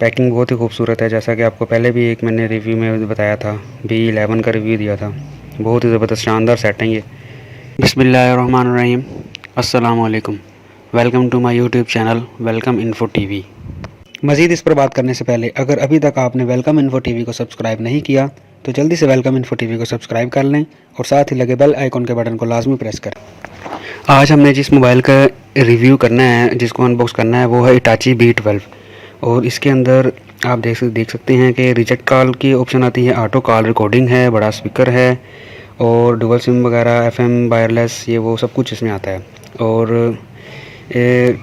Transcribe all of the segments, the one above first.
Packing बहुत ही खूबसूरत है, जैसा कि आपको पहले भी एक मैंने रिव्यू में बताया था, B11 का रिव्यू दिया था। बहुत ही ज़बरदस्त शानदार सेट है ये। बिस्मिल्लाहिर्रहमानिर्रहीम, अस्सलामु अलैकुम। Welcome to my YouTube channel Welcome Info TV. मज़ीद इस पर बात करने से पहले अगर अभी तक आपने वेलकम इन्फो टीवी को सब्सक्राइब नहीं किया तो जल्दी से वेलकम इन्फो टीवी को सब्सक्राइब कर लें और साथ ही लगे बेल आइकॉन के बटन को लाजमी प्रेस करें। आज हमने जिस मोबाइल का रिव्यू करना है, जिसको अनबॉक्स करना है, वो है हिटाची B12। और इसके अंदर आप देख सकते हैं कि रिजेक्ट कॉल की ऑप्शन आती है, ऑटो कॉल रिकॉर्डिंग है, बड़ा स्पीकर है और डुअल सिम वगैरह, FM वायरलेस, ये वो सब कुछ इसमें आता है। और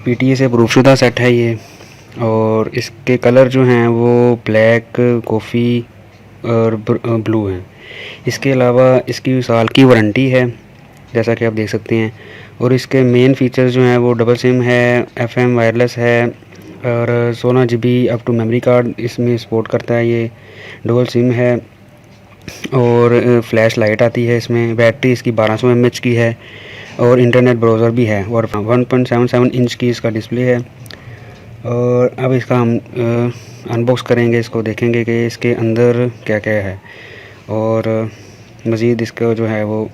PTA से प्रूफशुदा सेट है ये। और इसके कलर जो हैं वो ब्लैक, कॉफ़ी और ब्लू हैं। इसके अलावा इसकी साल की वारंटी है, जैसा कि आप देख सकते हैं। और इसके मेन फीचर्स जो हैं वो डबल सिम है, FM वायरलेस है और 16 GB up to memory card इसमें सपोर्ट करता है। ये डुअल सिम है और फ्लैश लाइट आती है इसमें। बैटरी इसकी 1200 mAh की है और इंटरनेट ब्राउज़र भी है और 1.77 इंच की इसका डिस्प्ले है। और अब इसका हम अनबॉक्स करेंगे, इसको देखेंगे कि इसके अंदर क्या क्या है और मज़ीद इसका जो है वो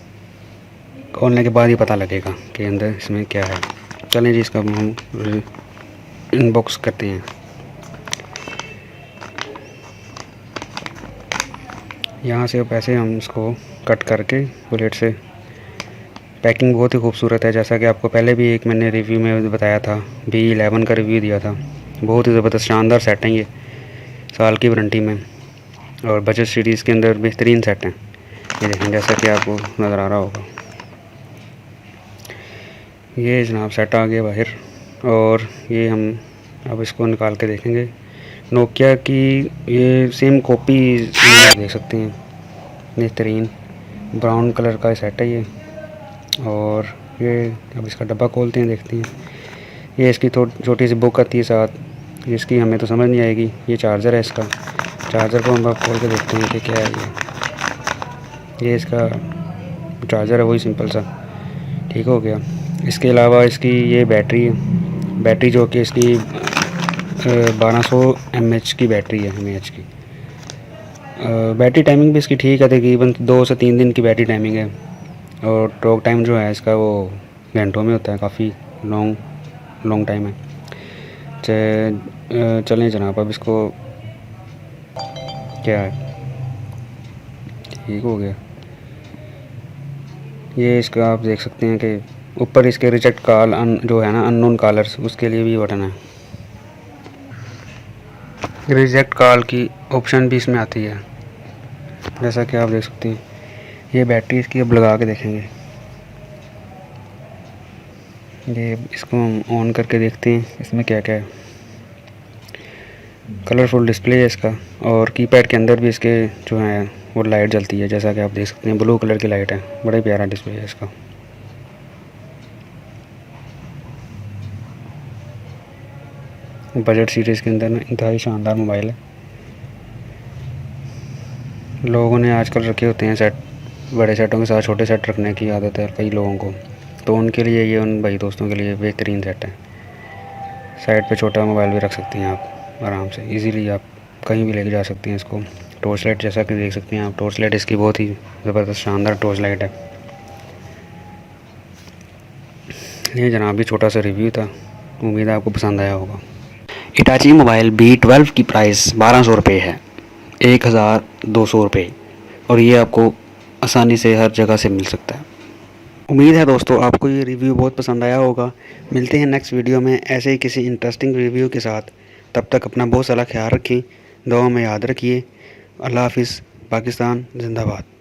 खोलने के बाद ही पता लगेगा कि अंदर इसमें क्या है। चलें जी, इसका हम अनबॉक्स करते हैं। यहाँ से पैसे हम इसको कट करके बुलेट से। पैकिंग बहुत ही खूबसूरत है, जैसा कि आपको पहले भी एक मैंने रिव्यू में बताया था, B11 का रिव्यू दिया था। बहुत ही ज़बरदस्त शानदार सेट हैं ये, साल की वारंटी में और बजट सीरीज़ के अंदर बेहतरीन सेट हैं। ये देखें, जैसा कि आपको नज़र आ रहा होगा, ये जनाब सेट आ गया बाहर। और ये हम अब इसको निकाल के देखेंगे। नोकिया की ये सेम कॉपी देख सकते हैं, बेहतरीन ब्राउन कलर का सेट है ये। और ये अब इसका डब्बा खोलते हैं, देखते हैं। ये इसकी छोटी सी बुक आती है साथ, जिसकी हमें तो समझ नहीं आएगी। ये चार्जर है इसका, चार्जर को हम अब खोल के देखते हैं कि क्या है ये इसका चार्जर है, वही सिंपल सा, ठीक हो गया। इसके अलावा इसकी ये बैटरी है, बैटरी जो कि इसकी 1200 mAh की बैटरी है, mAh की। बैटरी टाइमिंग भी इसकी ठीक है, तकरीबन 2 से 3 दिन की बैटरी टाइमिंग है। और टॉक टाइम जो है इसका वो घंटों में होता है, काफ़ी लॉन्ग टाइम है। चलें जनाब, अब इसको क्या है, ठीक हो गया। ये इसका आप देख सकते हैं कि ऊपर इसके रिजेक्ट कॉल जो है ना, अननोन कॉलर्स, उसके लिए भी बटन है। रिजेक्ट कॉल की ऑप्शन भी इसमें आती है, जैसा कि आप देख सकते हैं। ये बैटरी इसकी अब लगा के देखेंगे। ये इसको हम ऑन करके देखते हैं इसमें क्या क्या है। कलरफुल डिस्प्ले है इसका और कीपैड के अंदर भी इसके जो है वो लाइट जलती है, जैसा कि आप देख सकते हैं, ब्लू कलर की लाइट है। बड़ा ही प्यारा डिस्प्ले है इसका। बजट सीरीज़ के अंदर इंतहाई शानदार मोबाइल है। लोगों ने आजकल रखे होते हैं सेट, बड़े सेटों के साथ छोटे सेट रखने की आदत है कई लोगों को, तो उनके लिए ये उन भाई दोस्तों के लिए बेहतरीन सेट है। साइड पे छोटा मोबाइल भी रख सकते हैं आप आराम से, इजीली आप कहीं भी लेके जा सकते हैं इसको। टॉर्च लाइट, जैसा कि देख सकते हैं आप, टॉर्च लाइट इसकी बहुत ही ज़बरदस्त शानदार टॉर्च लाइट है। ये जनाब भी छोटा सा रिव्यू था, उम्मीद है आपको पसंद आया होगा। हिटाची मोबाइल B12 की प्राइस 1200 रुपये है, 1200 रुपये, और ये आपको आसानी से हर जगह से मिल सकता है। उम्मीद है दोस्तों आपको ये रिव्यू बहुत पसंद आया होगा। मिलते हैं नेक्स्ट वीडियो में ऐसे ही किसी इंटरेस्टिंग रिव्यू के साथ। तब तक अपना बहुत सारा ख्याल रखें, दुआ में याद रखिए। अल्लाह हाफिज़। पाकिस्तान जिंदाबाद।